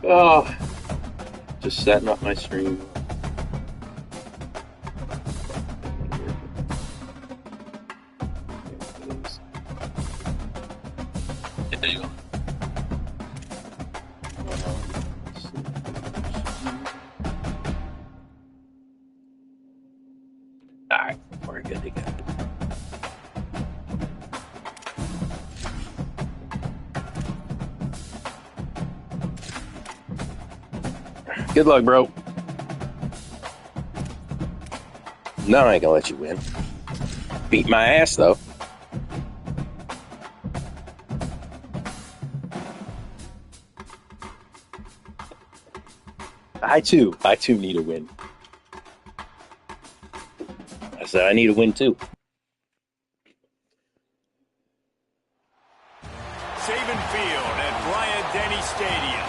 Oh, just setting up my stream. There you go. Alright, we're good to go. Good luck, bro. No, I ain't gonna let you win. Beat my ass, though. I too need a win. I said I need a win too. Saban Field at Bryant-Denny Stadium.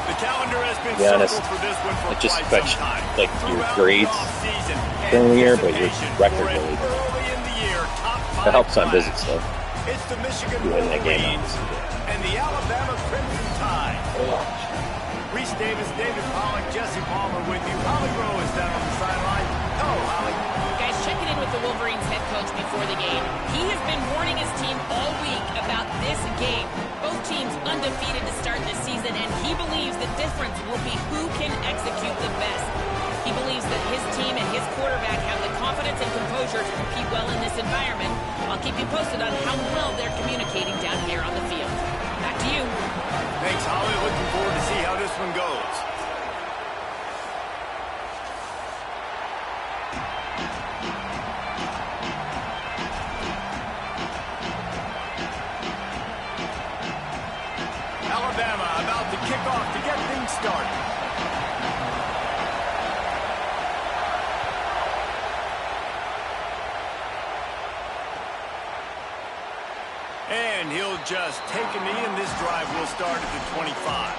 The calendar has been honest, circled for this one for it just quite affects some time. like your Throughout grades the offseason, during the year, but your anticipation record for an really. early in the year top It helps on class. visits though. It's the Michigan You win that game, Wolverines and the Alabama Crimson Tide. Reese Davis, David Pollack, Jesse Palmer with you. Holly Rowe is down on the sideline. Hello, Holly. Guys, checking in with the Wolverines head coach before the game. He has been warning his team all week about this game. Both teams undefeated to start this season, and he believes the difference will be who can execute the best. He believes that his team and his quarterback have the confidence and composure to compete well in this environment. I'll keep you posted on how well they're communicating down here on the field. Back to you. Thanks, Holly. Looking forward to see how this one goes. Alabama about to kick off to get things started. And he'll just take a knee, and this drive will start at the 25.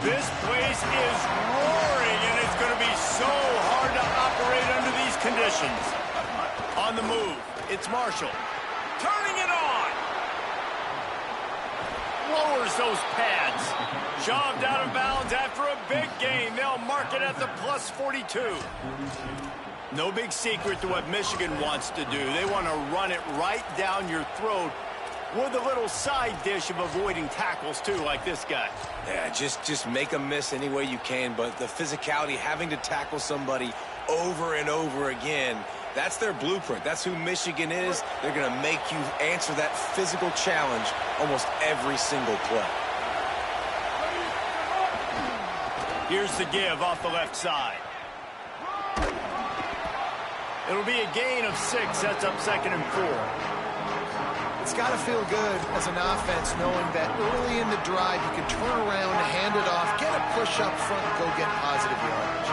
This place is roaring, and it's going to be so hard to operate under these conditions. On the move, it's Marshall. Turning it on. Lowers those pads. Shoved out of bounds after a big gain. They'll mark it at the plus 42. No big secret to what Michigan wants to do. They want to run it right down your throat with a little side dish of avoiding tackles, too, like this guy. Yeah, just make them miss any way you can, but the physicality, having to tackle somebody over and over again, that's their blueprint. That's who Michigan is. They're going to make you answer that physical challenge almost every single play. Here's the give off the left side. It'll be a gain of 6. Sets up 2nd and 4. It's got to feel good as an offense knowing that early in the drive you can turn around, hand it off, get a push up front, and go get positive yardage.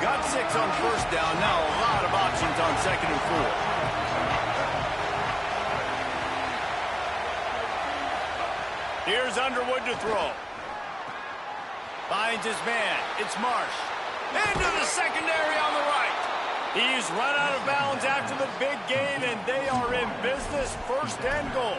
Got 6 on first down. Now a lot of options on 2nd and 4. Here's Underwood to throw. Finds his man. It's Marsh. Into the secondary on the right. He's run out of bounds after the big gain, and they are in business, 1st and goal.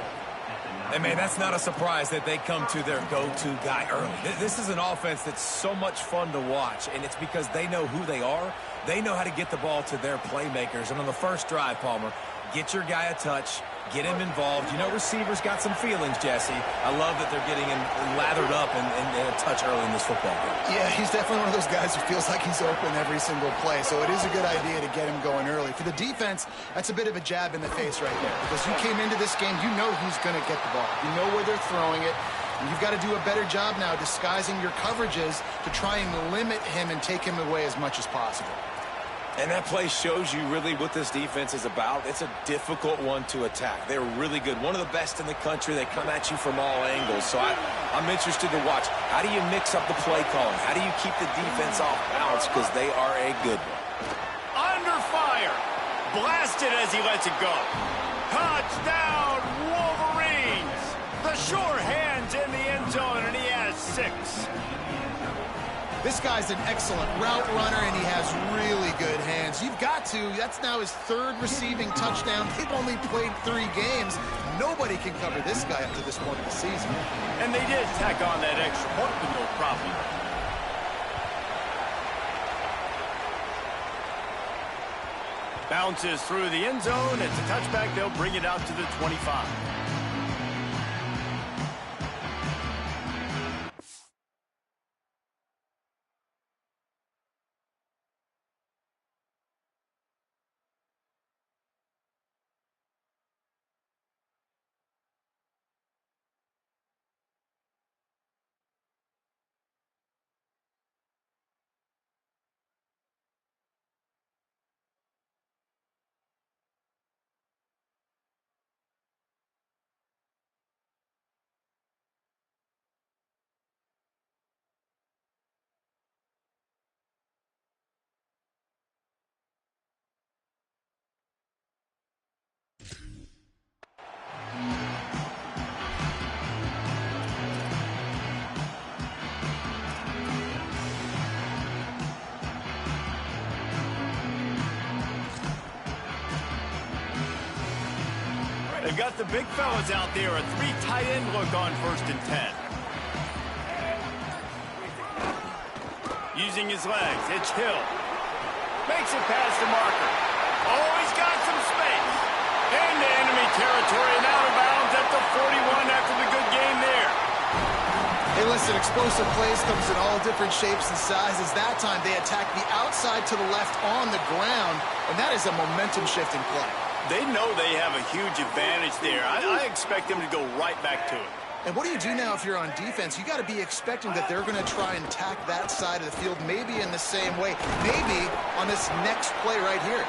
And, man, that's not a surprise that they come to their go-to guy early. This is an offense that's so much fun to watch, and it's because they know who they are. They know how to get the ball to their playmakers. And on the first drive, Palmer, get your guy a touch, get him involved. You know, receivers got some feelings, Jesse. I love that they're getting him lathered up and a touch early in this football game. Yeah, he's definitely one of those guys who feels like he's open every single play, so it is a good idea to get him going early. For the defense, that's a bit of a jab in the face right there, because you came into this game, you know he's going to get the ball. You know where they're throwing it. And you've got to do a better job now disguising your coverages to try and limit him and take him away as much as possible. And that play shows you really what this defense is about. It's a difficult one to attack. They're really good. One of the best in the country. They come at you from all angles. So I'm interested to watch. How do you mix up the play calling? How do you keep the defense off balance? Because they are a good one. Under fire. Blasted as he lets it go. Touchdown, Wolverines. The sure hands in the end zone, and he has 6. This guy's an excellent route runner, and he has really good hands. You've got to. That's now his 3rd receiving touchdown. They've only played 3 games. Nobody can cover this guy up to this point of the season. And they did tack on that extra point with no problem. Bounces through the end zone. It's a touchback. They'll bring it out to the 25. They've got the big fellas out there, a 3 tight end look on 1st and 10. Using his legs, it's Hill. Makes it past the marker. Oh, he's got some space. Into enemy territory and out of bounds at the 41 after the good game there. Hey, listen, explosive plays comes in all different shapes and sizes. That time they attack the outside to the left on the ground, and that is a momentum-shifting play. They know they have a huge advantage there. I expect them to go right back to it. And what do you do now if you're on defense? You got to be expecting that they're going to try and attack that side of the field, maybe in the same way, maybe on this next play right here.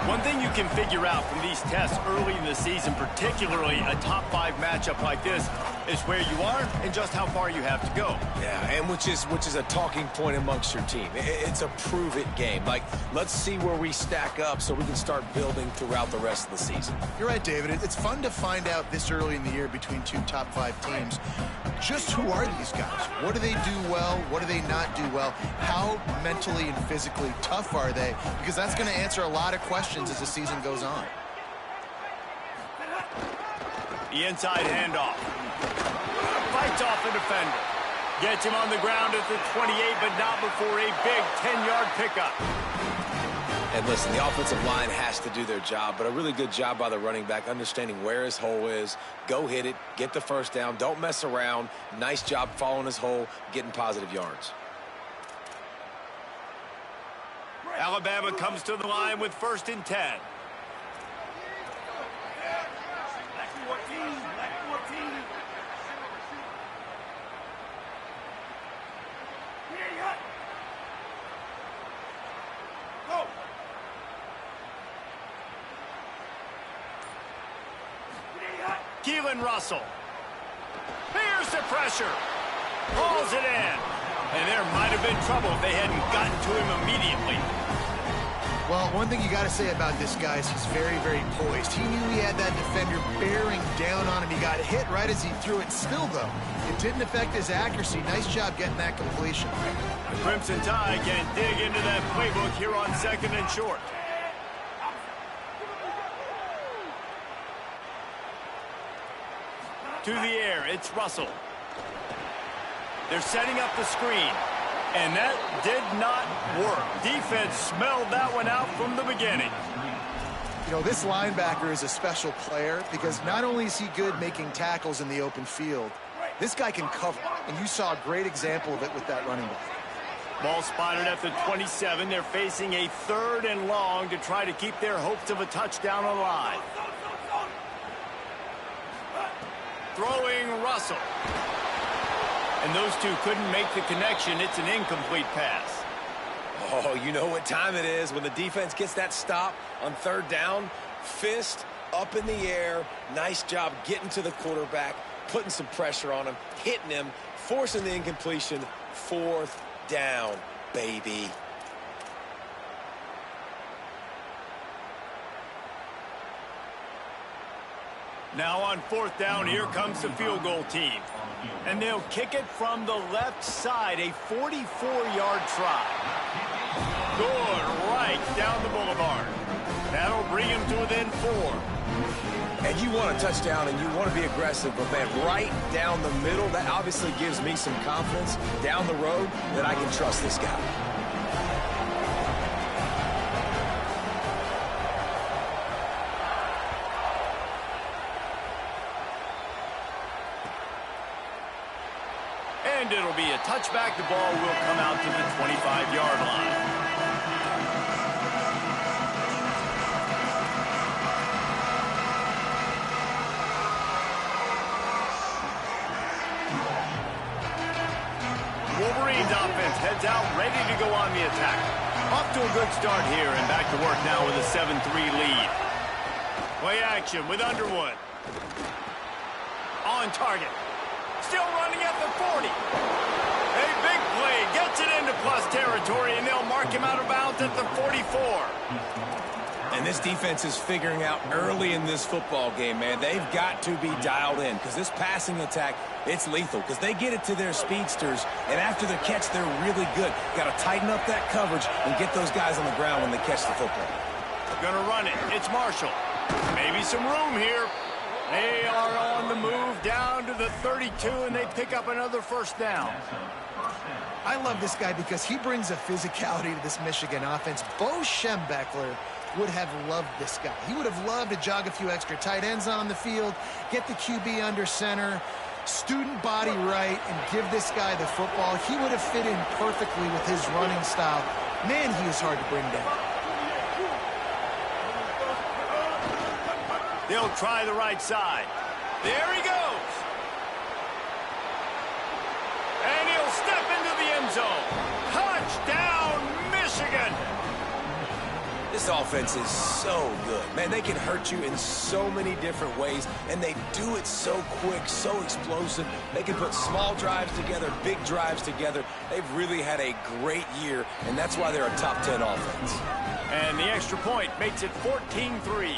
One thing you can figure out from these tests early in the season, particularly a top 5 matchup like this, is where you are and just how far you have to go. Yeah, and which is a talking point amongst your team. It's a prove-it game. Like, let's see where we stack up so we can start building throughout the rest of the season. You're right, David. It's fun to find out this early in the year between 2 top 5 teams. Just who are these guys? What do they do well? What do they not do well? How mentally and physically tough are they? Because that's going to answer a lot of questions as the season goes on. The inside handoff. Fights off the defender. Gets him on the ground at the 28, but not before a big 10-yard pickup. And listen, the offensive line has to do their job, but a really good job by the running back understanding where his hole is. Go hit it, get the first down, don't mess around. Nice job following his hole, getting positive yards. Alabama comes to the line with 1st and 10. Keelan Russell. Here's the pressure. Hauls it in. And there might have been trouble if they hadn't gotten to him immediately. Well, one thing you got to say about this guy is he's very, very poised. He knew he had that defender bearing down on him. He got hit right as he threw it. Still, though, it didn't affect his accuracy. Nice job getting that completion. The Crimson Tide can dig into that playbook here on 2nd and short. To the air, it's Russell. They're setting up the screen, and that did not work. Defense smelled that one out from the beginning. You know, this linebacker is a special player because not only is he good making tackles in the open field, this guy can cover, and you saw a great example of it with that running back. Ball spotted at the 27. They're facing a 3rd and long to try to keep their hopes of a touchdown alive. Throwing Russell. And those two couldn't make the connection. It's an incomplete pass. Oh, you know what time it is when the defense gets that stop on 3rd down. Fist up in the air. Nice job getting to the quarterback, putting some pressure on him, hitting him, forcing the incompletion. 4th down, baby. Now on 4th down, here comes the field goal team. And they'll kick it from the left side, a 44-yard try. Good, right down the boulevard. That'll bring him to within 4. And you want a touchdown and you want to be aggressive, but man, right down the middle, that obviously gives me some confidence down the road that I can trust this guy. And it'll be a touchback. The ball will come out to the 25-yard line. Wolverines offense heads out, ready to go on the attack. Off to a good start here, and back to work now with a 7-3 lead. Play action with Underwood. On target. Still running at the 40. A big play gets it into plus territory, and they'll mark him out of bounds at the 44. And this defense is figuring out early in this football game, man. They've got to be dialed in because this passing attack, it's lethal because they get it to their speedsters, and after the catch, they're really good. Got to tighten up that coverage and get those guys on the ground when they catch the football. Gonna run it. It's Marshall. Maybe some room here. They are on the move down to the 32, and they pick up another 1st down. I love this guy because he brings a physicality to this Michigan offense. Bo Schembechler would have loved this guy. He would have loved to jog a few extra tight ends on the field, get the QB under center, student body right, and give this guy the football. He would have fit in perfectly with his running style. Man, he is hard to bring down. They'll try the right side. There he goes. And he'll step into the end zone. Touchdown, Michigan. This offense is so good. Man, they can hurt you in so many different ways, and they do it so quick, so explosive. They can put small drives together, big drives together. They've really had a great year, and that's why they're a top 10 offense. And the extra point makes it 14-3.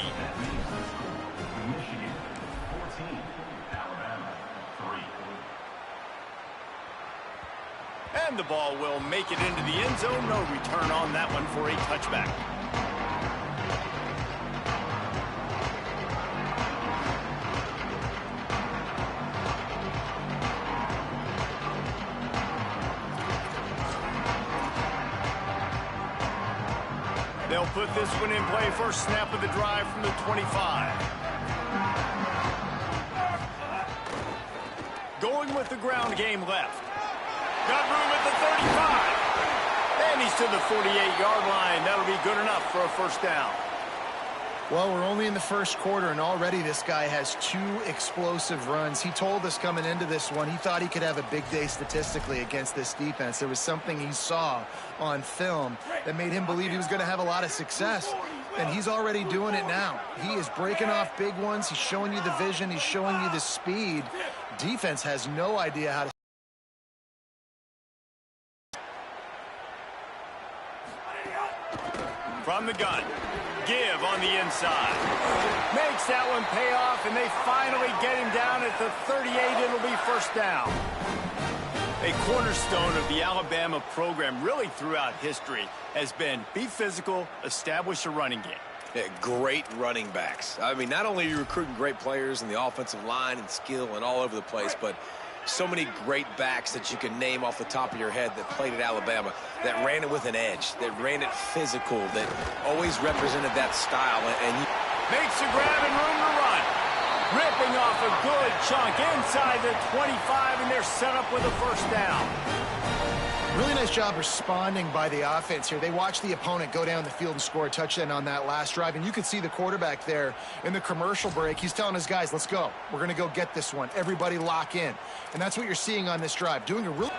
And the ball will make it into the end zone. No return on that one for a touchback. They'll put this one in play. First snap of the drive from the 25. Going with the ground game left. Got room at the 35. And he's to the 48-yard line. That'll be good enough for a 1st down. Well, we're only in the 1st quarter, and already this guy has 2 explosive runs. He told us coming into this one he thought he could have a big day statistically against this defense. There was something he saw on film that made him believe he was going to have a lot of success, and he's already doing it now. He is breaking off big ones. He's showing you the vision. He's showing you the speed. Defense has no idea how to. From the gun. Give on the inside. Makes that one pay off, and they finally get him down at the 38. It'll be 1st down. A cornerstone of the Alabama program really throughout history has been be physical, establish a running game. Yeah, great running backs. I mean, not only are you recruiting great players in the offensive line and skill and all over the place, but so many great backs that you can name off the top of your head that played at Alabama, that ran it with an edge, that ran it physical, that always represented that style. And makes a grab and room to run. Ripping off a good chunk inside the 25, and they're set up with a 1st down. Really nice job responding by the offense here. They watched the opponent go down the field and score a touchdown on that last drive, and you could see the quarterback there in the commercial break. He's telling his guys, let's go. We're going to go get this one. Everybody lock in. And that's what you're seeing on this drive. Doing a real...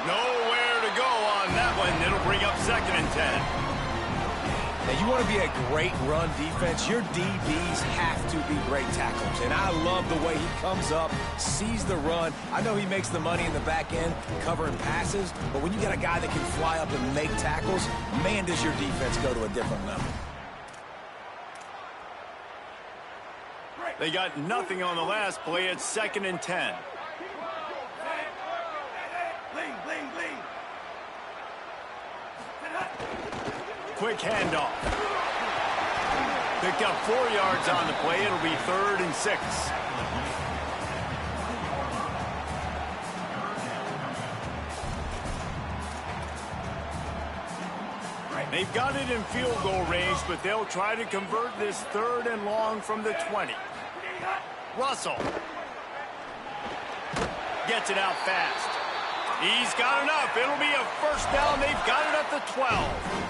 Nowhere to go on that one. It'll bring up 2nd and 10. Now, you want to be a great run defense, your DBs have to be great tacklers. And I love the way he comes up, sees the run. I know he makes the money in the back end covering passes, but when you got a guy that can fly up and make tackles, man, does your defense go to a different level. They got nothing on the last play. It's 2nd and 10. Quick handoff. Picked up 4 yards on the play. It'll be 3rd and 6. They've got it in field goal range, but they'll try to convert this 3rd and long from the 20. Russell gets it out fast. He's got enough. It'll be a first down. They've got it at the 12.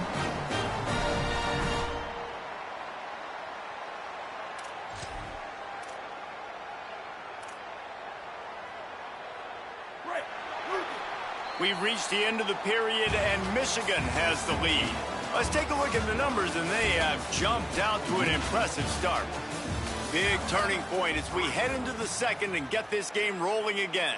We've reached the end of the period, and Michigan has the lead. Let's take a look at the numbers, and they have jumped out to an impressive start. Big turning point as we head into the second and get this game rolling again.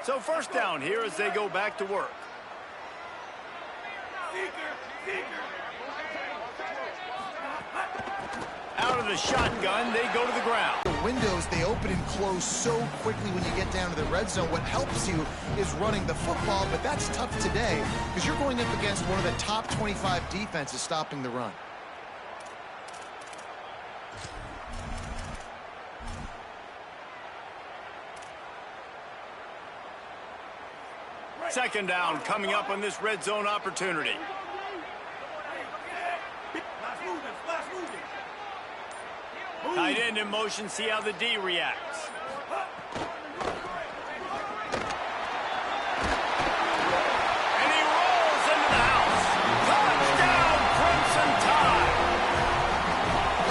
So first down here as they go back to work. Out of the shotgun, they go to the ground. The windows, they open and close so quickly when you get down to the red zone. What helps you is running the football, but that's tough today because you're going up against one of the top 25 defenses stopping the run. Second down coming up on this red zone opportunity. Tight end in motion, see how the D reacts. And he rolls into the house. Touchdown, Crimson Tide.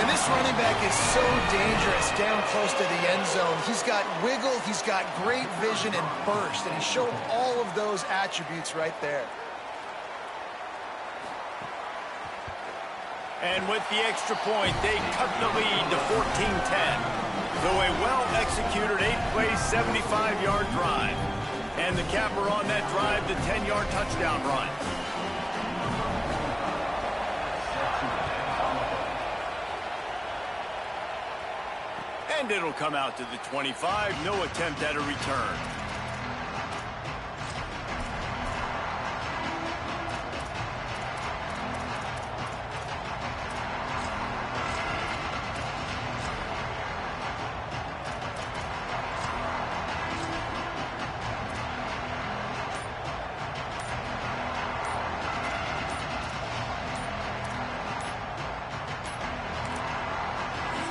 And this running back is so dangerous down close to the end zone. He's got wiggle, he's got great vision and burst, and he showed all of those attributes right there. And with the extra point, they cut the lead to 14-10. Though a well-executed 8-play, 75-yard drive. And the capper on that drive, the 10-yard touchdown run. And it'll come out to the 25. No attempt at a return.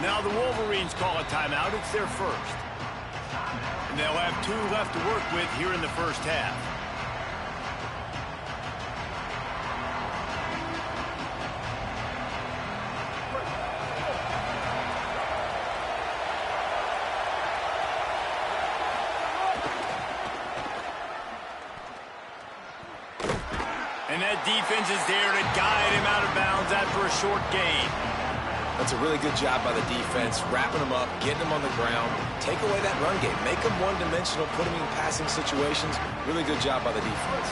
Now the Wolverines call a timeout. It's their first. And they'll have 2 left to work with here in the first half. And that defense is there to guide him out of bounds after a short gain. That's a really good job by the defense, wrapping them up, getting them on the ground, take away that run game, make them one-dimensional, put them in passing situations. Really good job by the defense.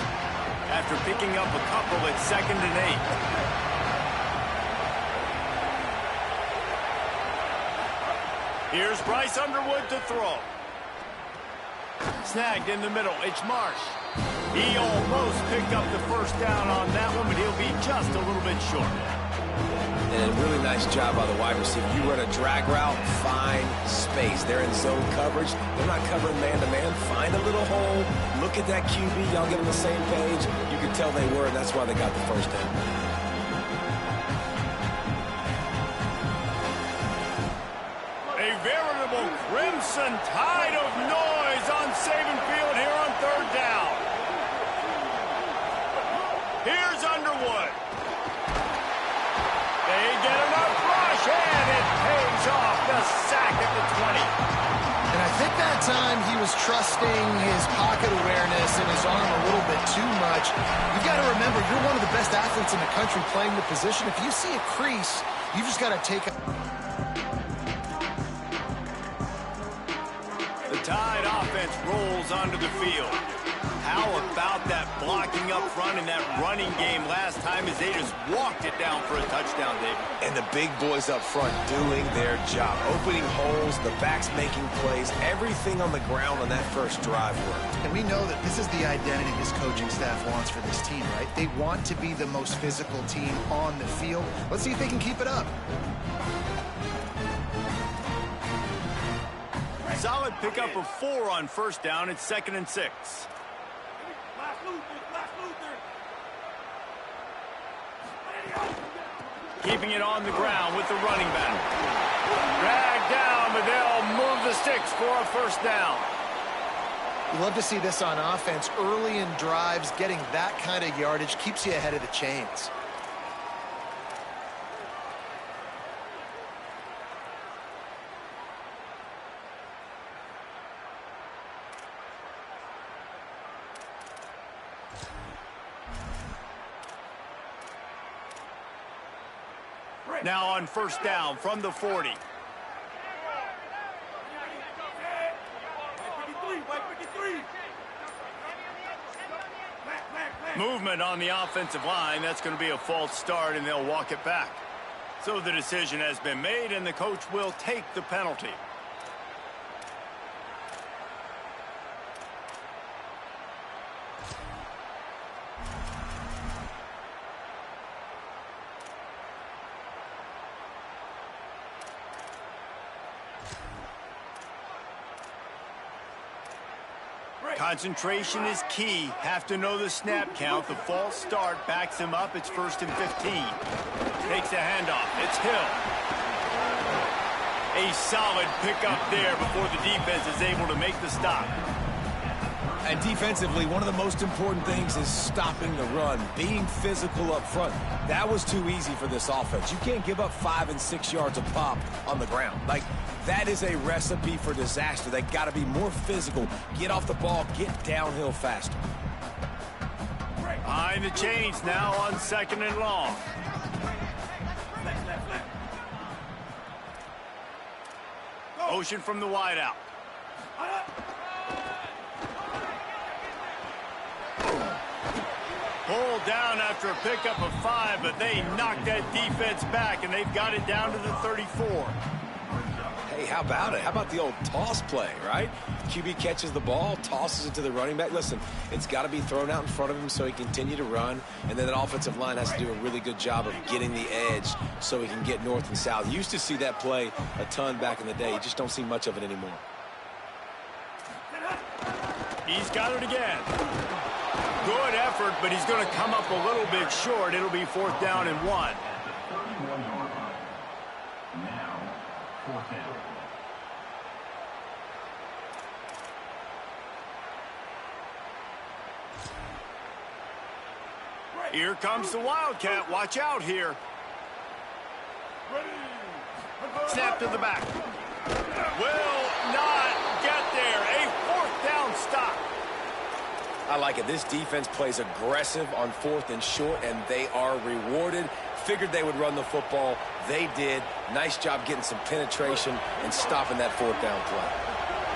After picking up a couple at 2nd and 8. Here's Bryce Underwood to throw. Snagged in the middle. It's Marsh. He almost picked up the first down on that one, but he'll be just a little bit short. And a really nice job by the wide receiver. You run a drag route, find space. They're in zone coverage. They're not covering man-to-man. Find a little hole. Look at that QB. Y'all get on the same page. You can tell they were, and that's why they got the first down. A veritable crimson tide of noise on Saban Field here on 3rd down. Here's Underwood. They get enough rush, and it pays off the sack at the 20. And I think that time he was trusting his pocket awareness and his arm a little bit too much. You've got to remember, you're one of the best athletes in the country playing the position. If you see a crease, you just got to take it. The Tide offense rolls onto the field. How about that blocking up front and that running game last time as they just walked it down for a touchdown, David? And the big boys up front doing their job. Opening holes, the backs making plays, everything on the ground on that first drive worked. And we know that this is the identity this coaching staff wants for this team, right? They want to be the most physical team on the field. Let's see if they can keep it up. Solid pickup of 4 on first down. It's 2nd and 6. Keeping it on the ground with the running back. Dragged down, but they'll move the sticks for a first down. You love to see this on offense. Early in drives, getting that kind of yardage keeps you ahead of the chains. Now on first down from the 40. Movement on the offensive line. That's going to be a false start, and they'll walk it back. So the decision has been made, and the coach will take the penalty. Concentration is key. Have to know the snap count. The false start backs him up. It's 1st and 15. Takes a handoff. It's Hill. A solid pickup there before the defense is able to make the stop. And defensively, one of the most important things is stopping the run, being physical up front. That was too easy for this offense. You can't give up 5 and 6 yards a pop on the ground. Like, that is a recipe for disaster. They got to be more physical, get off the ball, get downhill faster. Behind the chains now on 2nd and long. Motion from the wideout. Pulled down after a pickup of 5, but they knocked that defense back, and they've got it down to the 34. Hey, how about it? How about the old toss play, right? QB catches the ball, tosses it to the running back. Listen, it's got to be thrown out in front of him so he can continue to run, and then that offensive line has to do a really good job of getting the edge so he can get north and south. You used to see that play a ton back in the day. You just don't see much of it anymore. He's got it again. Good effort, but he's going to come up a little bit short. It'll be 4th down and 1. Now, 4th down. Here comes the Wildcat. Watch out here. Snap to the back. Will not get there. A 4th down stop. I like it. This defense plays aggressive on 4th and short, and they are rewarded. Figured they would run the football. They did. Nice job getting some penetration and stopping that 4th down play.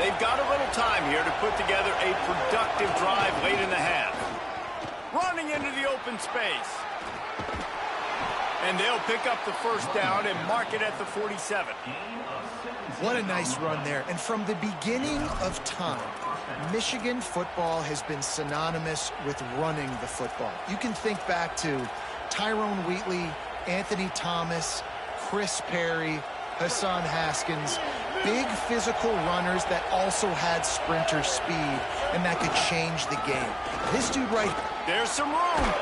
They've got a little time here to put together a productive drive late in the half. Running into the open space. And they'll pick up the first down and mark it at the 47. What a nice run there. And from the beginning of time, Michigan football has been synonymous with running the football. You can think back to Tyrone Wheatley, Anthony Thomas, Chris Perry, Hassan Haskins, big physical runners that also had sprinter speed and that could change the game. This dude right here. There's some room.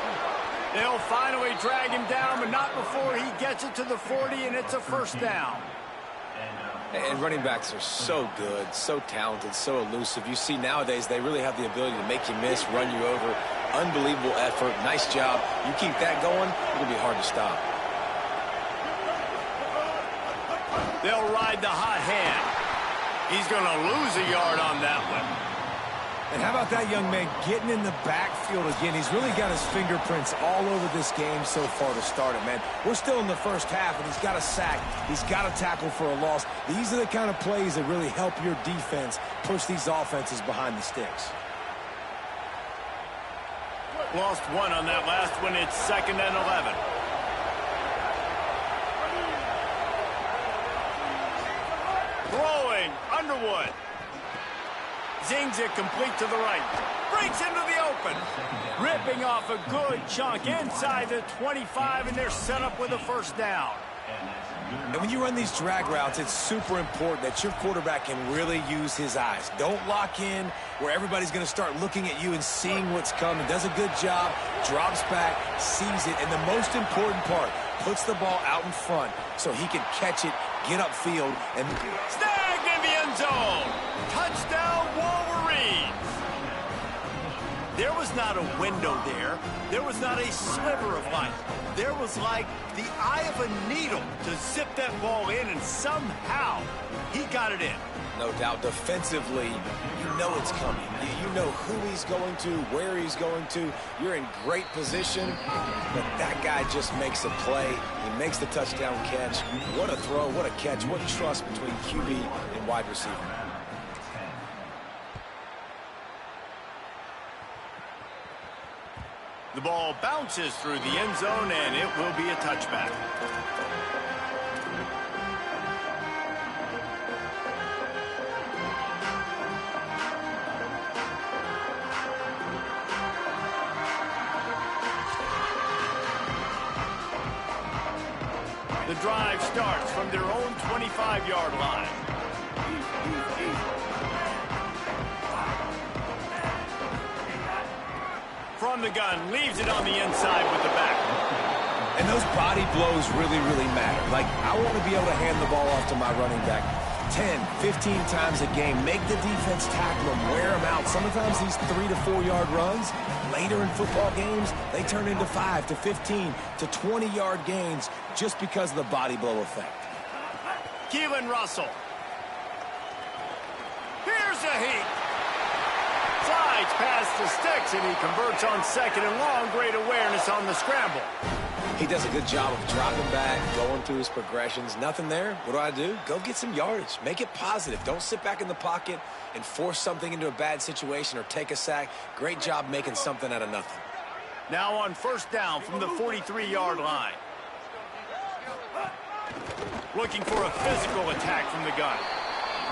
They'll finally drag him down, but not before he gets it to the 40, and it's a first down. And running backs are so good, so talented, so elusive. You see nowadays they really have the ability to make you miss, run you over. Unbelievable effort. Nice job. You keep that going, it'll be hard to stop. They'll ride the hot hand. He's going to lose a yard on that one. And how about that young man getting in the backfield again? He's really got his fingerprints all over this game so far to start it, man. We're still in the first half, and he's got a sack. He's got a tackle for a loss. These are the kind of plays that really help your defense push these offenses behind the sticks. Lost one on that last one. It's 2nd and 11. Throwing, Underwood. Zings it complete to the right. Breaks into the open. Ripping off a good chunk inside the 25, and they're set up with a first down. And when you run these drag routes, it's super important that your quarterback can really use his eyes. Don't lock in where everybody's going to start looking at you and seeing what's coming. Does a good job, drops back, sees it, and the most important part, puts the ball out in front so he can catch it, get upfield, and Snagged in the end zone. Touchdown, Wolverines. There was not a window there. There was not a sliver of light. There was like the eye of a needle to zip that ball in, and somehow he got it in. no doubt defensively, you know it's coming. You know who he's going to, where he's going to. You're in great position, but that guy just makes a play. He makes the touchdown catch. What a throw, what a catch, what trust between QB and wide receiver. The ball bounces through the end zone, and it will be a touchback. The drive starts from their own 25-yard line. From the gun, leaves it on the inside with the back. And those body blows really, really matter. Like, I want to be able to hand the ball off to my running back 10, 15 times a game. Make the defense tackle him, wear him out. Sometimes these 3 to 4 yard runs, later in football games, they turn into 5 to 15 to 20-yard gains just because of the body blow effect. Keelan Russell. Here's a heat. Slides past the sticks, and he converts on second and long. Great awareness on the scramble. He does a good job of dropping back, going through his progressions. Nothing there. What do? Go get some yardage. Make it positive. Don't sit back in the pocket and force something into a bad situation or take a sack. Great job making something out of nothing. Now on first down from the 43-yard line. Looking for a physical attack from the gun.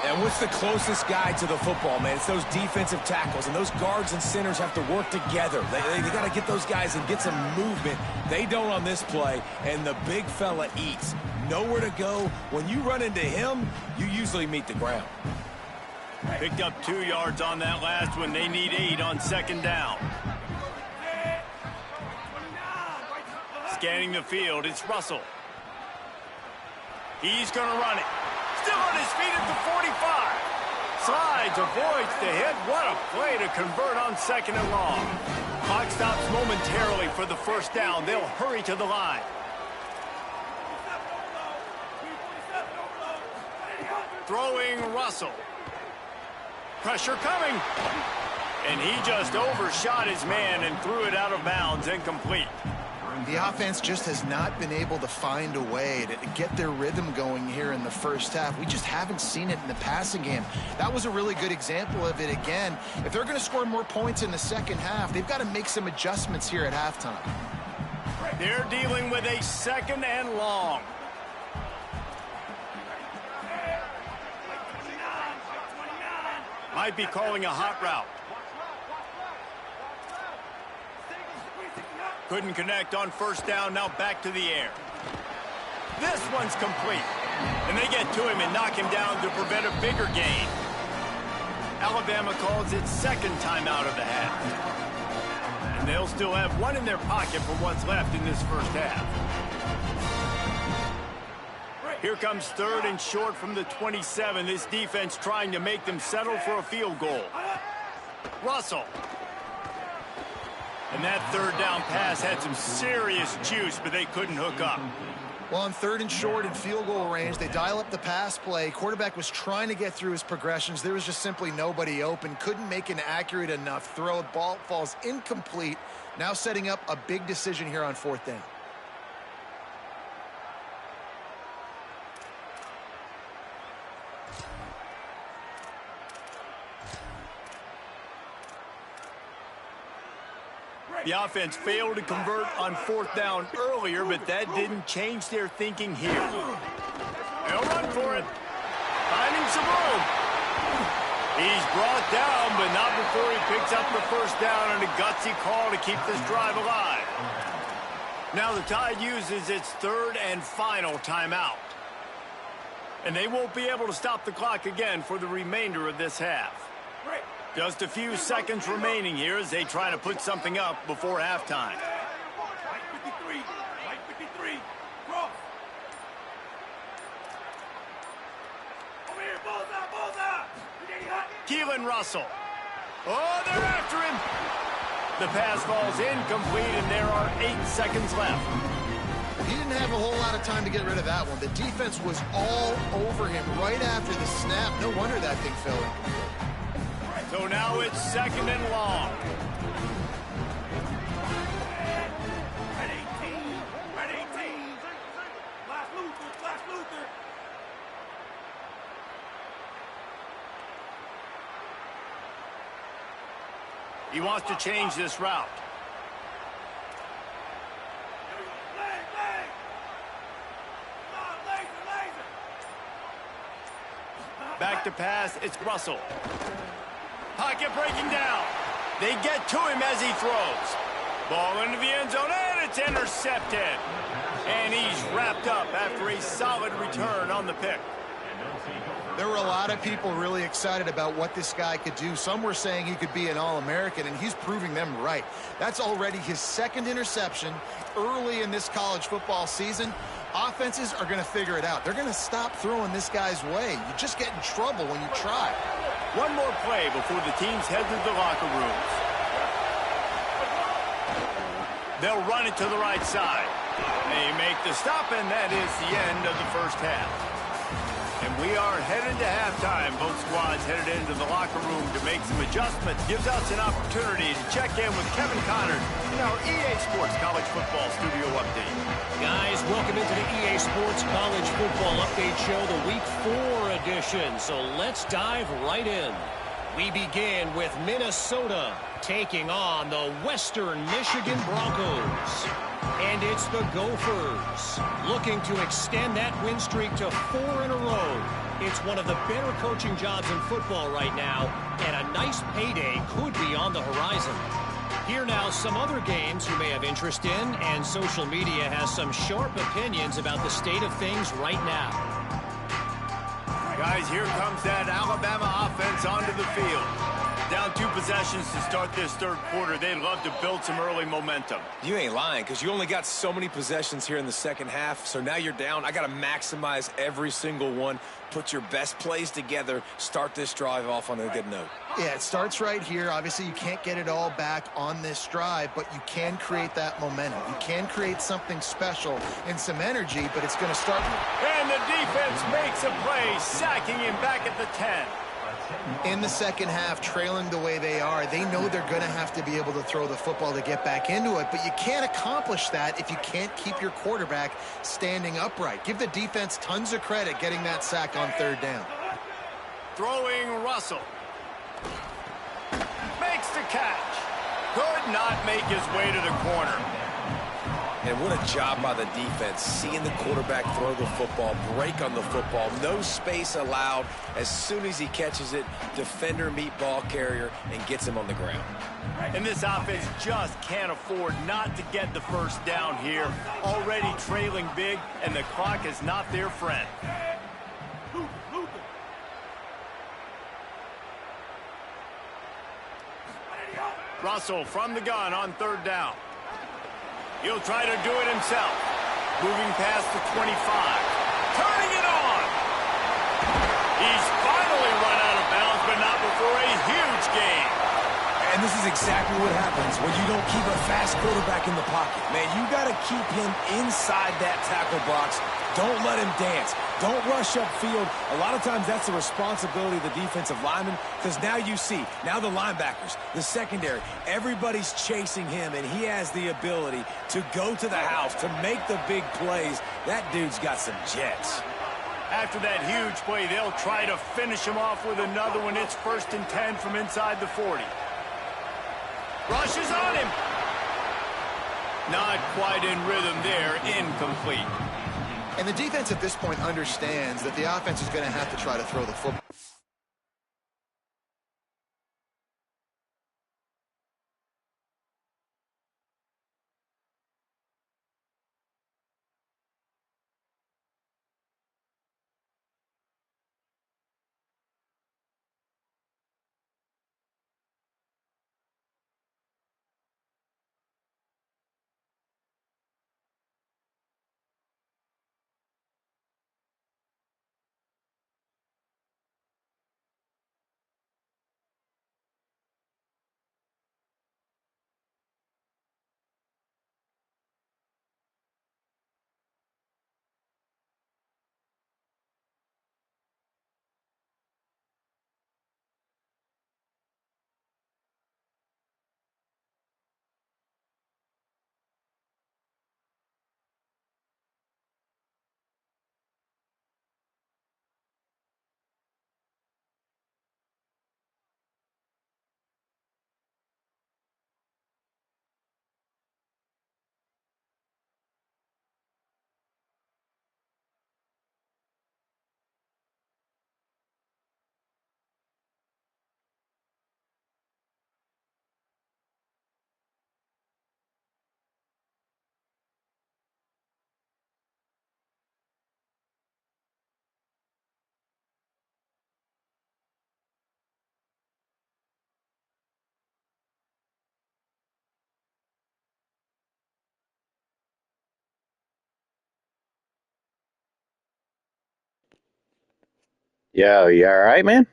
And what's the closest guy to the football, man? It's those defensive tackles, and those guards and centers have to work together. They got to get those guys and get some movement. They don't on this play, and the big fella eats. Nowhere to go. When you run into him, you usually meet the ground. Picked up 2 yards on that last one. They need 8 on second down. Scanning the field, it's Russell. He's going to run it. Still on his feet at the 45. Slides, avoids the hit. What a play to convert on second and long. Clock stops momentarily for the first down. They'll hurry to the line. Throwing Russell. Pressure coming. And he just overshot his man and threw it out of bounds, incomplete. The offense just has not been able to find a way to get their rhythm going here in the first half. We just haven't seen it in the passing game. That was a really good example of it again. If they're going to score more points in the second half, they've got to make some adjustments here at halftime. They're dealing with a second and long. Might be calling a hot route. Couldn't connect on first down, now back to the air. This one's complete. And they get to him and knock him down to prevent a bigger gain. Alabama calls it second timeout of the half. And they'll still have one in their pocket for what's left in this first half. Here comes third and short from the 27. This defense trying to make them settle for a field goal. Russell. And that third down pass had some serious juice, but they couldn't hook up. Well, on 3rd and short and field goal range, they dial up the pass play. Quarterback was trying to get through his progressions. There was just simply nobody open. Couldn't make an accurate enough throw. The ball falls incomplete. Now setting up a big decision here on 4th down. The offense failed to convert on 4th down earlier, but that didn't change their thinking here. They'll run for it. Finding some room. He's brought down, but not before he picks up the first down on a gutsy call to keep this drive alive. Now the Tide uses its 3rd and final timeout. And they won't be able to stop the clock again for the remainder of this half. Just a few seconds remaining here as they try to put something up before halftime. Keelan Russell. Oh, they're after him. The pass falls incomplete, and there are 8 seconds left. He didn't have a whole lot of time to get rid of that one. The defense was all over him right after the snap. No wonder that thing fell incomplete. So now it's 2nd and long. He wants to change this route. Back to pass, it's Russell. Pocket breaking down. They get to him as he throws. Ball into the end zone, and it's intercepted. And he's wrapped up after a solid return on the pick. There were a lot of people really excited about what this guy could do. Some were saying he could be an All-American, and he's proving them right. That's already his 2nd interception early in this college football season. Offenses are going to figure it out. They're going to stop throwing this guy's way. You just get in trouble when you try. One more play before the teams head to the locker rooms. They'll run it to the right side. They make the stop, and that is the end of the first half. And we are headed to halftime. Both squads headed into the locker room to make some adjustments. Gives us an opportunity to check in with Kevin Connors in our EA Sports College Football Studio Update. Guys, welcome into the EA Sports College Football Update Show, the Week 4 edition. So let's dive right in. We begin with Minnesota taking on the Western Michigan Broncos. And it's the Gophers looking to extend that win streak to 4 in a row. It's one of the better coaching jobs in football right now, and a nice payday could be on the horizon. Here now, some other games you may have interest in, and social media has some sharp opinions about the state of things right now. Guys, here comes that Alabama offense onto the field. Down 2 possessions to start this 3rd quarter. They'd love to build some early momentum. You ain't lying, because you only got so many possessions here in the 2nd half, so now you're down. I got to maximize every single one, put your best plays together, start this drive off on a good note. Yeah, it starts right here. Obviously, you can't get it all back on this drive, but you can create that momentum. You can create something special and some energy, but it's going to start. And the defense makes a play, sacking him back at the 10. In the 2nd half, trailing the way they are, they know they're going to have to be able to throw the football to get back into it, but you can't accomplish that if you can't keep your quarterback standing upright. Give the defense tons of credit getting that sack on 3rd down. Throwing Russell. Makes the catch. Could not make his way to the corner. And what a job by the defense, seeing the quarterback throw the football, break on the football, no space allowed. As soon as he catches it, defender meet ball carrier and gets him on the ground. And this offense just can't afford not to get the first down here. Already trailing big, and the clock is not their friend. Russell from the gun on 3rd down. He'll try to do it himself. Moving past the 25. Turning it on. He's finally run out of bounds, but not before a huge gain. And this is exactly what happens when you don't keep a fast quarterback in the pocket. Man, you got to keep him inside that tackle box. Don't let him dance. Don't rush upfield. A lot of times that's the responsibility of the defensive lineman, because now you see, now the linebackers, the secondary, everybody's chasing him, and he has the ability to go to the house, to make the big plays. That dude's got some jets. After that huge play, they'll try to finish him off with another one. It's 1st and 10 from inside the 40. Rushes on him. Not quite in rhythm there. Incomplete. And the defense at this point understands that the offense is going to have to try to throw the football. Yo, you all right, man?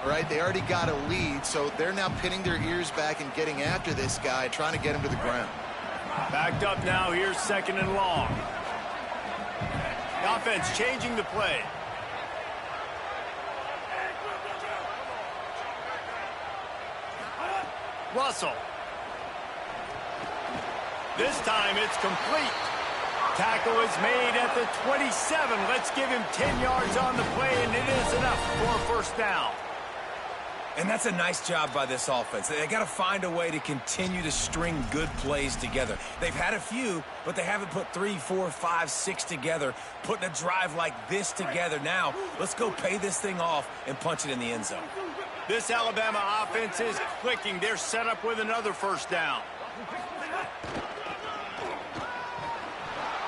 All right, they already got a lead, so they're now pinning their ears back and getting after this guy, trying to get him to the ground. Backed up now. Here's 2nd and long. The offense changing the play. Russell. This time it's complete. Tackle is made at the 27. Let's give him 10 yards on the play, and it is enough for a 1st down. And that's a nice job by this offense. They got to find a way to continue to string good plays together. They've had a few, but they haven't put 3, 4, 5, 6 together, putting a drive like this together. Now, let's go pay this thing off and punch it in the end zone. This Alabama offense is clicking. They're set up with another 1st down.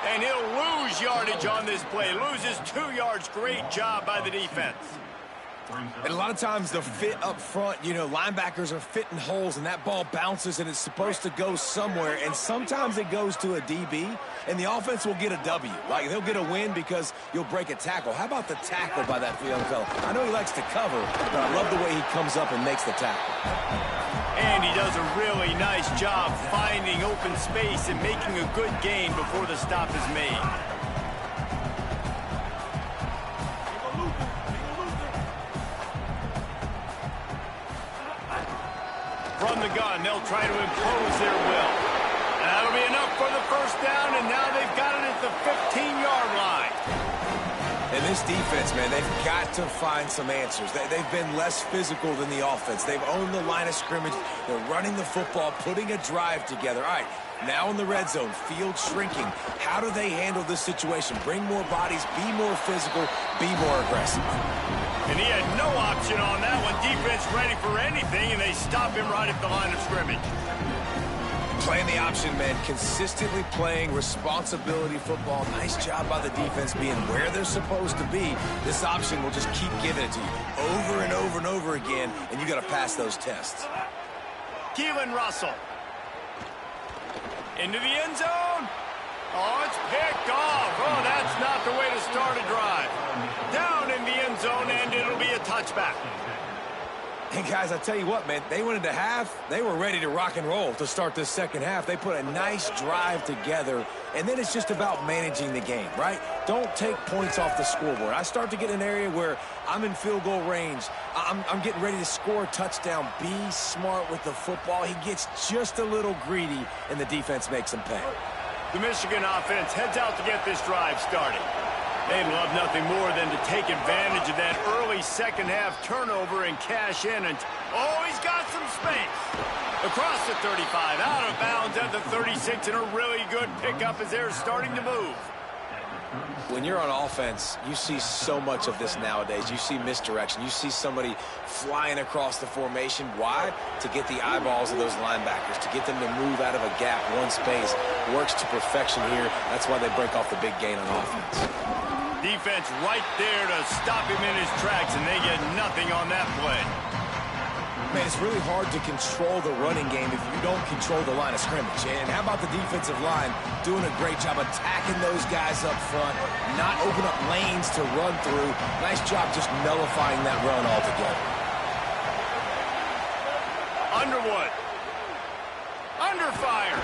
And he'll lose yardage on this play. Loses 2 yards. Great job by the defense. And a lot of times the fit up front, you know, linebackers are fitting holes and that ball bounces and it's supposed to go somewhere. And sometimes it goes to a DB and the offense will get a W. Like they'll get a win because you'll break a tackle. How about the tackle by that young fella? I know he likes to cover, but I love the way he comes up and makes the tackle. And he does a really nice job finding open space and making a good gain before the stop is made. From the gun, they'll try to impose their will. And that'll be enough for the 1st down, and now they've got it at the 15-yard line. And this defense, man, they've got to find some answers. They've been less physical than the offense. They've owned the line of scrimmage. They're running the football, putting a drive together. All right, now in the red zone, field shrinking. How do they handle this situation? Bring more bodies, be more physical, be more aggressive. And he had no option on that one. Defense ready for anything, and they stop him right at the line of scrimmage. Playing the option, man. Consistently playing responsibility football. Nice job by the defense being where they're supposed to be. This option will just keep giving it to you over and over and over again, and you got to pass those tests. Keelan Russell. Into the end zone. Oh, it's picked off. Oh, that's not the way to start a drive. Down in the end zone, and it'll be a touchback. And guys, I tell you what, man, they went into half. They were ready to rock and roll to start this second half. They put a nice drive together, and then it's just about managing the game, right? Don't take points off the scoreboard. I start to get an area where I'm in field goal range. I'm getting ready to score a touchdown. Be smart with the football. He gets just a little greedy, and the defense makes him pay. The Michigan offense heads out to get this drive started. They'd love nothing more than to take advantage of that early second-half turnover and cash in. And oh, he's got some space. Across the 35, out of bounds at the 36, and a really good pickup as they're starting to move. When you're on offense, you see so much of this nowadays. You see misdirection. You see somebody flying across the formation. Why? To get the eyeballs of those linebackers, to get them to move out of a gap, one space. Works to perfection here. That's why they break off the big gain on offense. Defense right there to stop him in his tracks, and they get nothing on that play. Man, it's really hard to control the running game if you don't control the line of scrimmage. And how about the defensive line doing a great job attacking those guys up front, not open up lanes to run through. Nice job just nullifying that run altogether. Underwood. Under fire.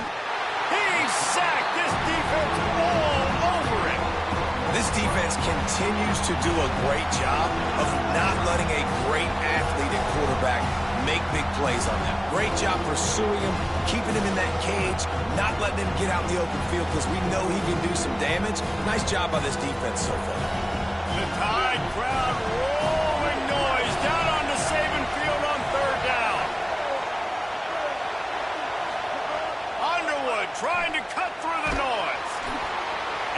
He's sacked. This defense all over him. This defense continues to do a great job of not letting a great athlete at quarterback make big plays on them. Great job pursuing him, keeping him in that cage, not letting him get out in the open field because we know he can do some damage. Nice job by this defense so far. The Tide crowd rolling noise down onto Saban Field on third down. Underwood trying to cut through the noise.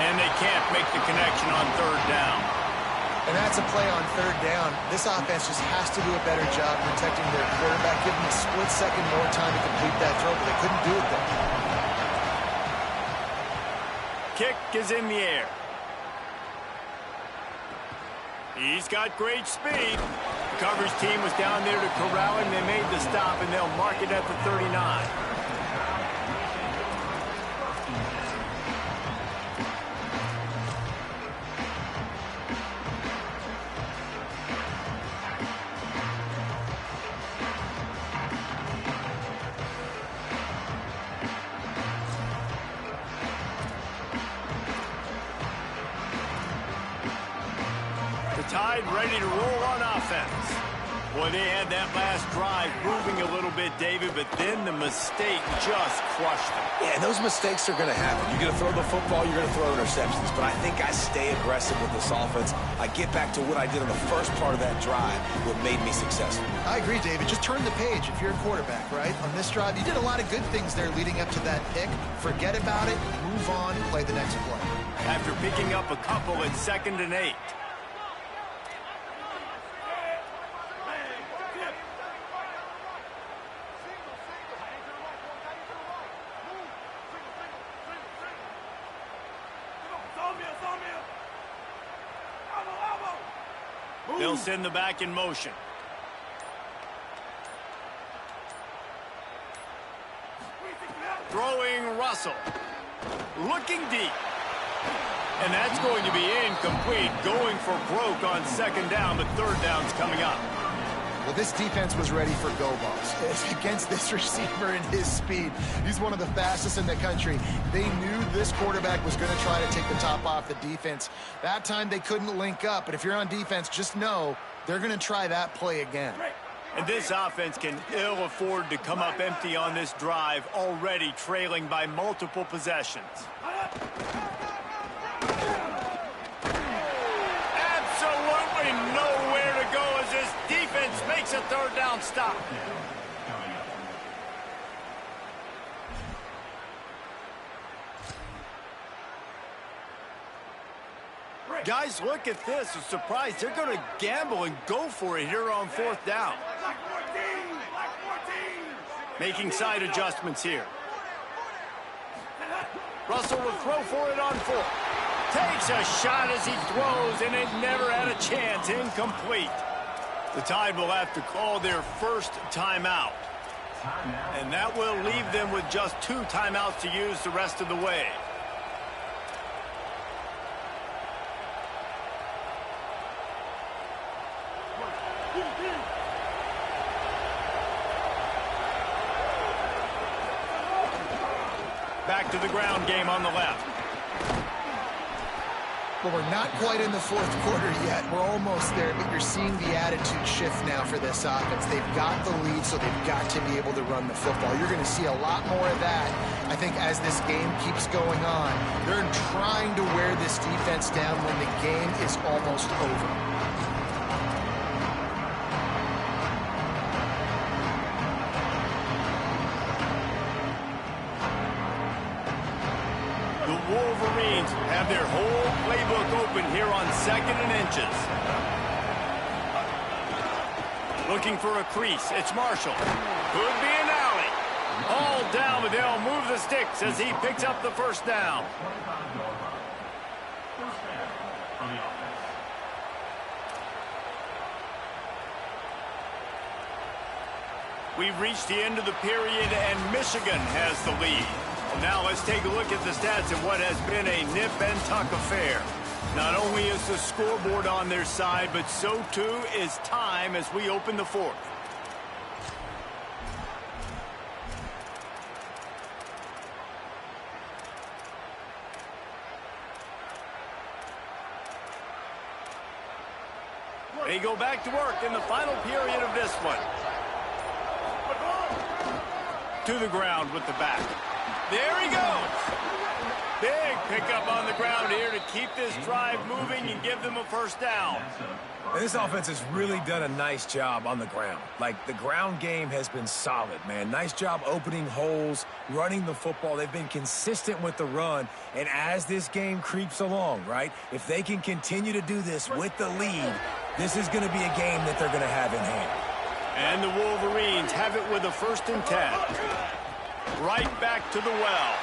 And they can't make the connection on third down. And that's a play on third down. This offense just has to do a better job protecting their quarterback, give them a split second more time to complete that throw, but they couldn't do it there. Kick is in the air. He's got great speed. The coverage team was down there to corral him. They made the stop, and they'll mark it at the 39. Tide ready to roll on offense. Boy, they had that last drive moving a little bit, David, but then the mistake just crushed them. Yeah, and those mistakes are going to happen. You're going to throw the football, you're going to throw interceptions, but I think I stay aggressive with this offense. I get back to what I did in the first part of that drive, what made me successful. I agree, David. Just turn the page if you're a quarterback, right? On this drive, you did a lot of good things there leading up to that pick. Forget about it, move on, play the next play. After picking up a couple at 2nd and 8. They'll send the back in motion. Throwing Russell. Looking deep. And that's going to be incomplete. Going for broke on 2nd down, but 3rd down's coming up. Well, this defense was ready for go balls. It's against this receiver and his speed. He's one of the fastest in the country. They knew this quarterback was going to try to take the top off the defense. That time they couldn't link up, but if you're on defense, just know they're going to try that play again. And this offense can ill afford to come up empty on this drive, already trailing by multiple possessions. Absolutely nowhere to go as this defense makes a 3rd down stop. Guys, look at this. A surprise. They're going to gamble and go for it here on 4th down. Making side adjustments here. Russell will throw for it on 4. Takes a shot as he throws, and it never had a chance. Incomplete. The Tide will have to call their first timeout. And that will leave them with just 2 timeouts to use the rest of the way. Back to the ground game on the left. Well, we're not quite in the fourth quarter yet. We're almost there, but you're seeing the attitude shift now for this offense. They've got the lead, so they've got to be able to run the football. You're going to see a lot more of that, I think, as this game keeps going on. They're trying to wear this defense down when the game is almost over. Wolverines have their whole playbook open here on 2nd and inches. Looking for a crease. It's Marshall. Could be an alley. All down, but they'll move the sticks as he picks up the first down. We've reached the end of the period, and Michigan has the lead. Now let's take a look at the stats of what has been a nip-and-tuck affair. Not only is the scoreboard on their side, but so too is time as we open the fourth. They go back to work in the final period of this one. To the ground with the back. There he goes. Big pickup on the ground here to keep this drive moving and give them a first down. And this offense has really done a nice job on the ground. Like, the ground game has been solid, man. Nice job opening holes, running the football. They've been consistent with the run. And as this game creeps along, right, if they can continue to do this with the lead, this is going to be a game that they're going to have in hand. And the Wolverines have it with a 1st and 10. Right back to the well.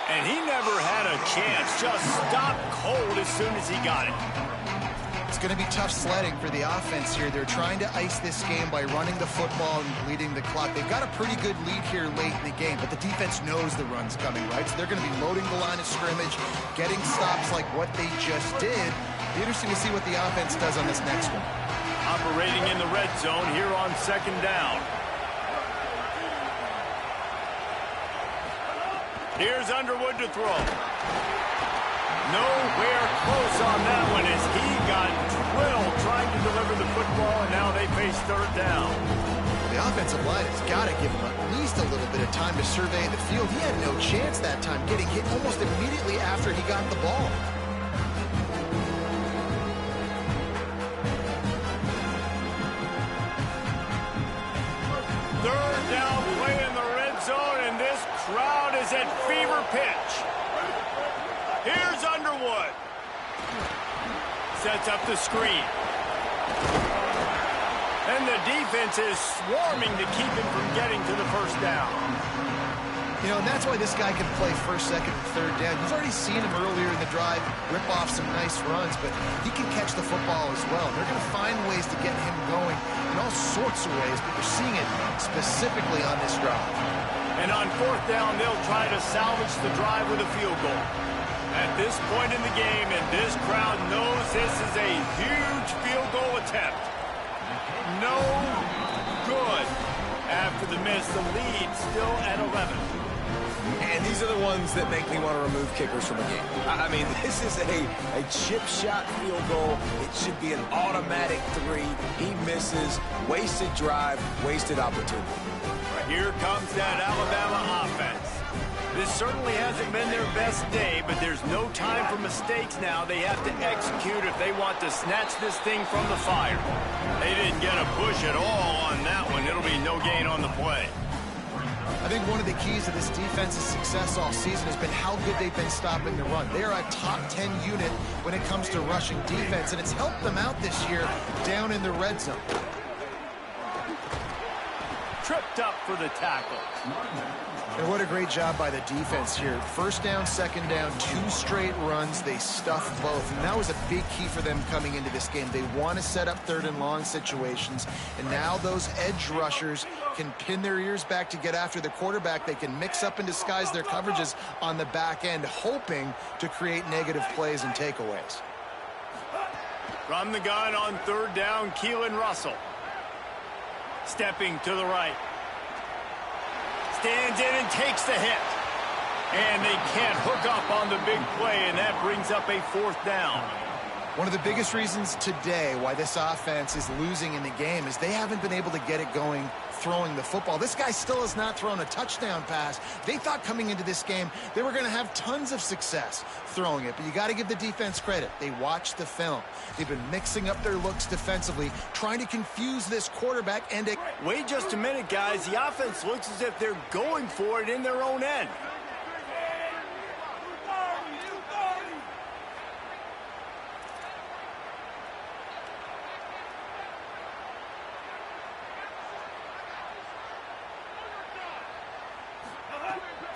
And he never had a chance. Just stopped cold as soon as he got it. It's going to be tough sledding for the offense here. They're trying to ice this game by running the football and bleeding the clock. They've got a pretty good lead here late in the game, but the defense knows the run's coming, right? So they're going to be loading the line of scrimmage, getting stops like what they just did. Be interesting to see what the offense does on this next one. Operating in the red zone here on 2nd down. Here's Underwood to throw. Nowhere close on that one as he got drilled trying to deliver the football, and now they face 3rd down. The offensive line has got to give him at least a little bit of time to survey the field. He had no chance that time, getting hit almost immediately after he got the ball. Crowd is at fever pitch. Here's Underwood. Sets up the screen. And the defense is swarming to keep him from getting to the first down. You know, and that's why this guy can play 1st, 2nd, and 3rd down. You've already seen him earlier in the drive rip off some nice runs, but he can catch the football as well. They're going to find ways to get him going in all sorts of ways, but you're seeing it specifically on this drive. And on 4th down, they'll try to salvage the drive with a field goal. At this point in the game, and this crowd knows this is a huge field goal attempt. No good. After the miss, the lead still at 11. And these are the ones that make me want to remove kickers from a game. I mean, this is a chip shot field goal. It should be an automatic 3. He misses. Wasted drive, wasted opportunity. Here comes that Alabama offense. This certainly hasn't been their best day, but there's no time for mistakes now. They have to execute if they want to snatch this thing from the fire. They didn't get a push at all on that one. It'll be no gain on the play. I think one of the keys to this defense's success all season has been how good they've been stopping the run. They're a top 10 unit when it comes to rushing defense, and it's helped them out this year down in the red zone. Tripped up for the tackle. And what a great job by the defense here. First down, second down, 2 straight runs. They stuffed both. And that was a big key for them coming into this game. They want to set up third and long situations. And now those edge rushers can pin their ears back to get after the quarterback. They can mix up and disguise their coverages on the back end, hoping to create negative plays and takeaways. From the gun on third down, Keelan Russell. Stepping to the right. Stands in and takes the hit. And they can't hook up on the big play, and that brings up a fourth down. One of the biggest reasons today why this offense is losing in the game is they haven't been able to get it going throwing the football. This guy still has not thrown a touchdown pass. They thought coming into this game they were going to have tons of success throwing it, but you got to give the defense credit. They watched the film. They've been mixing up their looks defensively, trying to confuse this quarterback. And wait just a minute, guys. The offense looks as if they're going for it in their own end.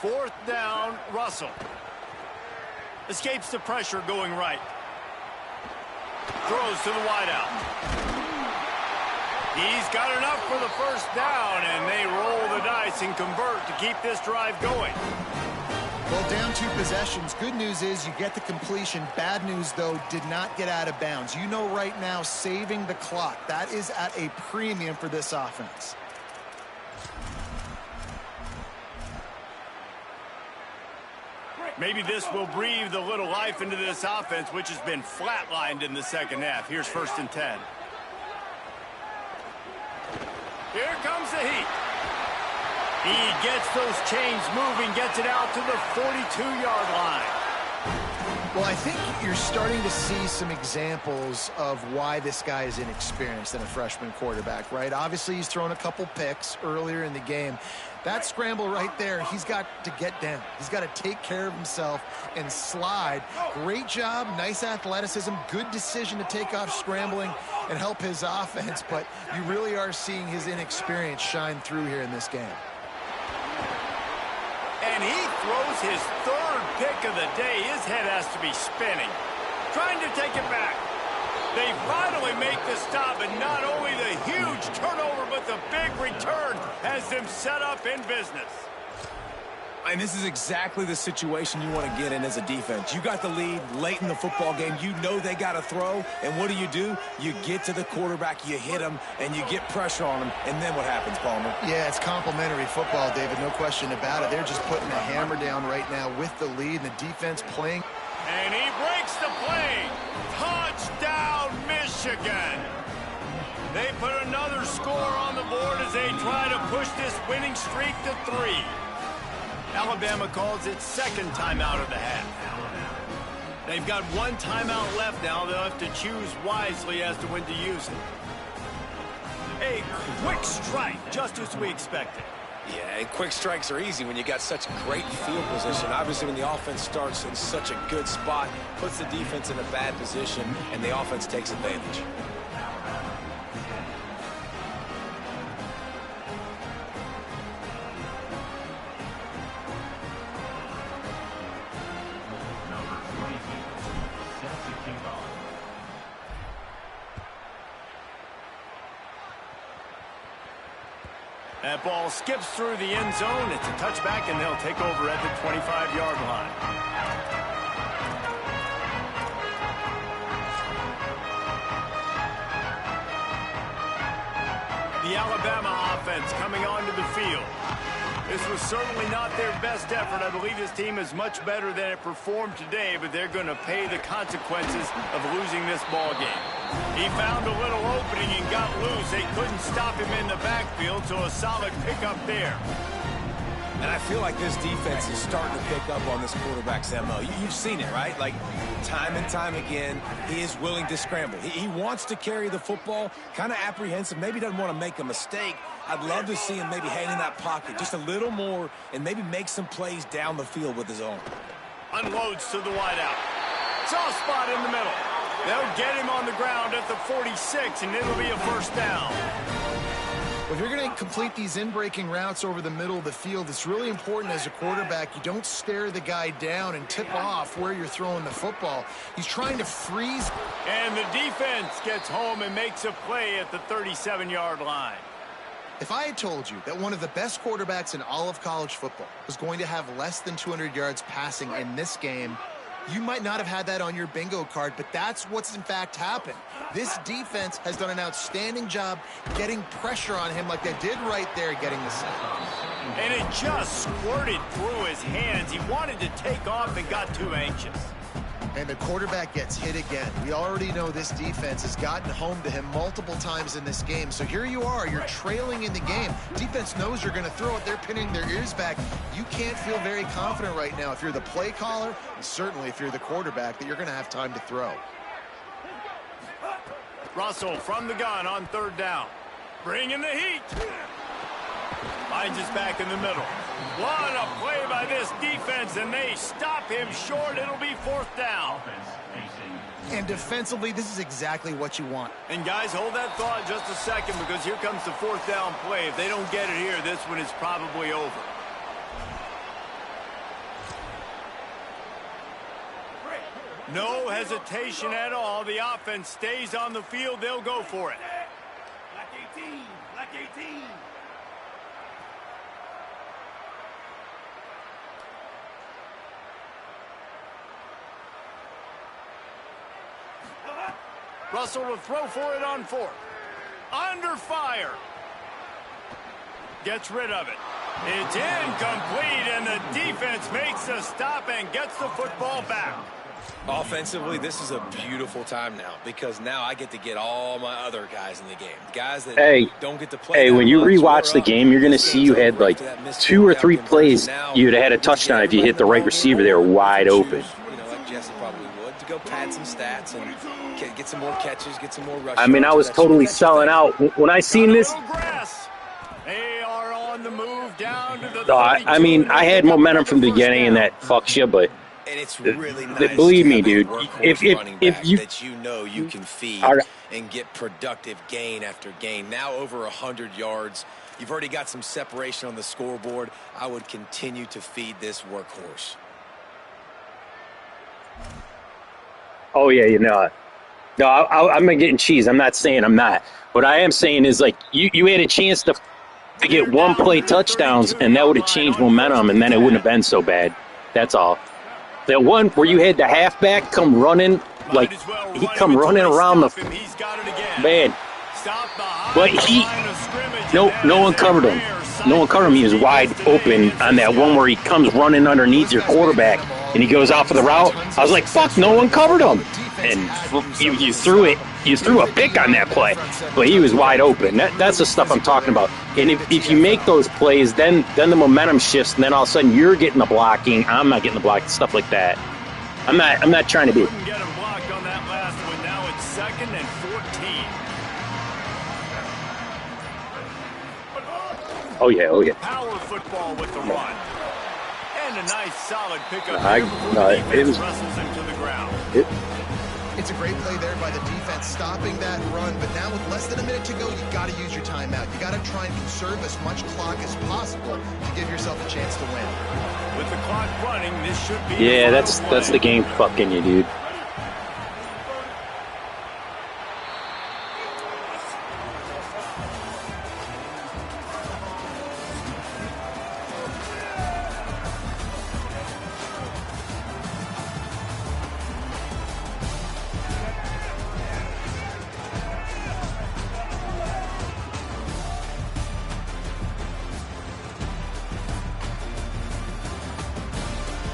Fourth down, Russell. Escapes the pressure going right. Throws to the wideout. He's got enough for the first down, and they roll the dice and convert to keep this drive going. Well, down 2 possessions. Good news is you get the completion. Bad news, though, did not get out of bounds. You know right now, saving the clock. That is at a premium for this offense. Maybe this will breathe a little life into this offense, which has been flatlined in the second half. Here's 1st and 10. Here comes the heat. He gets those chains moving, gets it out to the 42-yard line. Well, I think you're starting to see some examples of why this guy is inexperienced in a freshman quarterback, right? Obviously, he's thrown a couple picks earlier in the game. That scramble right there, he's got to get down. He's got to take care of himself and slide. Great job, nice athleticism, good decision to take off scrambling and help his offense, but you really are seeing his inexperience shine through here in this game. And he throws his 3rd pick of the day. His head has to be spinning. Trying to take it back. They finally make the stop, and not only the huge turnover, but the big return has them set up in business. And this is exactly the situation you want to get in as a defense. You got the lead late in the football game. You know they got to throw. And what do? You get to the quarterback, you hit him, and you get pressure on him. And then what happens, Palmer? Yeah, it's complimentary football, David. No question about it. They're just putting the hammer down right now with the lead and the defense playing. And he breaks the play. Touchdown, Michigan. They put another score on the board as they try to push this winning streak to 3. Alabama calls its 2nd timeout of the half. They've got 1 timeout left now. They'll have to choose wisely as to when to use it. A quick strike, just as we expected. Yeah, and quick strikes are easy when you got such great field position. Obviously, when the offense starts in such a good spot, puts the defense in a bad position, and the offense takes advantage. That ball skips through the end zone. It's a touchback, and they'll take over at the 25-yard line. The Alabama offense coming onto the field. This was certainly not their best effort. I believe this team is much better than it performed today, but they're going to pay the consequences of losing this ball game. He found a little opening and got loose. They couldn't stop him in the backfield, so a solid pickup there. And I feel like this defense is starting to pick up on this quarterback's MO. You've seen it, right? Like, time and time again, he is willing to scramble. He wants to carry the football, kind of apprehensive, maybe doesn't want to make a mistake. I'd love to see him maybe hang in that pocket just a little more and maybe make some plays down the field with his own. Unloads to the wideout. Soft spot in the middle. They'll get him on the ground at the 46, and it'll be a first down. If you're going to complete these in-breaking routes over the middle of the field, it's really important as a quarterback you don't stare the guy down and tip off where you're throwing the football. He's trying to freeze. And the defense gets home and makes a play at the 37-yard line. If I had told you that one of the best quarterbacks in all of college football was going to have less than 200 yards passing in this game, you might not have had that on your bingo card, but that's what's in fact happened. This defense has done an outstanding job getting pressure on him like they did right there getting the sack. And it just squirted through his hands. He wanted to take off and got too anxious. And the quarterback gets hit again. We already know this defense has gotten home to him multiple times in this game. So here you are, you're trailing in the game. Defense knows you're going to throw it. They're pinning their ears back. You can't feel very confident right now if you're the play caller, and certainly if you're the quarterback, that you're going to have time to throw. Russell from the gun on third down. Bringing the heat. Finds us back in the middle. What a play by this defense, and they stop him short. It'll be fourth down. And defensively, this is exactly what you want. And guys, hold that thought just a second, because here comes the fourth down play. If they don't get it here, this one is probably over. No hesitation at all. The offense stays on the field. They'll go for it. Black 18, black 18. Russell to throw for it on fourth. Under fire. Gets rid of it. It's incomplete, and the defense makes a stop and gets the football back. Offensively, this is a beautiful time now, because now I get to get all my other guys in the game. Guys that don't get to play. Hey, when you rewatch the game, you're going to see you had like 2 or 3 plays. You'd have had a touchdown if you hit the right receiver. They were wide open. You know, like Jesse probably would, to go pad some stats and get some more catches, get some more rushes. I mean, I was totally selling out. When I seen this, They are on the move down to the I mean, I had momentum from the beginning, and that fucks you, but and it's really nice believe to me, have a dude, workhorse running if back you that you know you can feed and get productive gain after gain. Now over 100 yards. You've already got some separation on the scoreboard. I would continue to feed this workhorse. oh yeah, you know, no, I'm getting cheese. I'm not saying I'm not. What I am saying is, like, you had a chance to get one play touchdowns, and that would have changed momentum, and then it wouldn't have been so bad. That's all. That one where you had the halfback come running, like, he come running around the man. But no one covered him. No one covered him. He was wide open on that one where he comes running underneath your quarterback, and he goes off of the route. I was like, fuck, no one covered him. And you threw it. You threw a pick on that play, but he was wide open. That's the stuff I'm talking about. And if you make those plays, then the momentum shifts, and then all of a sudden you're getting the blocking. I'm not getting the blocking, stuff like that. I'm not trying to be. Couldn't get him blocked on that last one. Now it's 2nd and 14. Oh yeah. Power football with the run. And a nice solid pickup. It was wrestles him to the ground. It's a great play there by the defense, stopping that run. But now with less than a minute to go, you've got to use your timeout. You got to try and conserve as much clock as possible to give yourself a chance to win. With the clock running, this should be. Yeah, that's the game fucking you, dude.